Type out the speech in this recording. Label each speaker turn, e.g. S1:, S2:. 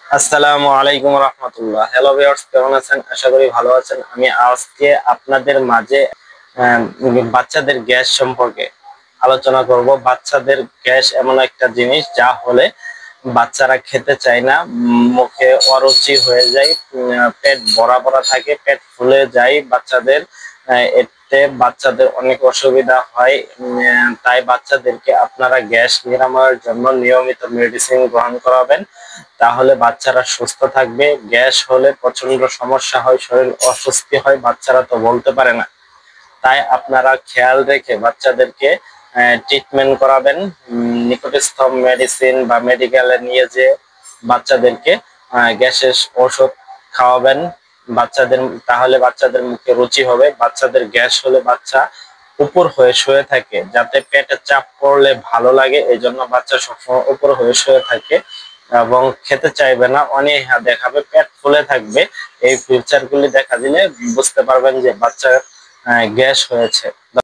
S1: আসসালামু আলাইকুম রহমতুল্লাহ। Hello viewers, কেমন আছেন? আশা করি ভালো আছেন। আমি আজকে আপনাদের মাঝে বাচ্চাদের গ্যাস সম্পর্কে আলোচনা করব। বাচ্চাদের গ্যাস এমন একটা জিনিস যা হলে বাচ্চারা খেতে চায় না, মুখে অরুচি হয়ে যায়, পেট ভরা ভরা থাকে, পেট ফুলে যায় বাচ্চাদের। এতে বাচ্চাদের অনেক অসুবিধা হয়। তাই বাচ্চাদেরকে আপনারা গ্যাস নিরাময়ের জন্য নিয়মিত মেডিসিন গ্রহণ করাবেন, তাহলে বাচ্চারা সুস্থ থাকবে। গ্যাস হলে প্রচন্ড সমস্যা হয়, শরীর অস্বস্তি হয়, বাচ্চারা তো বলতে পারে না। তাই আপনারা খেয়াল রেখে বাচ্চাদেরকে ট্রিটমেন্ট করাবেন। নিকটস্থ মেডিসিন বা মেডিকেলে নিয়ে যে বাচ্চাদেরকে গ্যাসের ওষুধ খাওয়াবেন বাচ্চাদের, তাহলে বাচ্চাদের মুখে রুচি হবে। বাচ্চাদের গ্যাস হলে বাচ্চা উপর হয়ে শুয়ে থাকে, যাতে পেটে চাপ পড়লে ভালো লাগে, এই জন্য বাচ্চা সবসময় উপর হয়ে শুয়ে থাকে এবং খেতে চাইবে না, অনীহা দেখাবে, পেট ফুলে থাকবে। এই ফিউচার গুলি দেখা দিলে বুঝতে পারবেন যে বাচ্চার গ্যাস হয়েছে।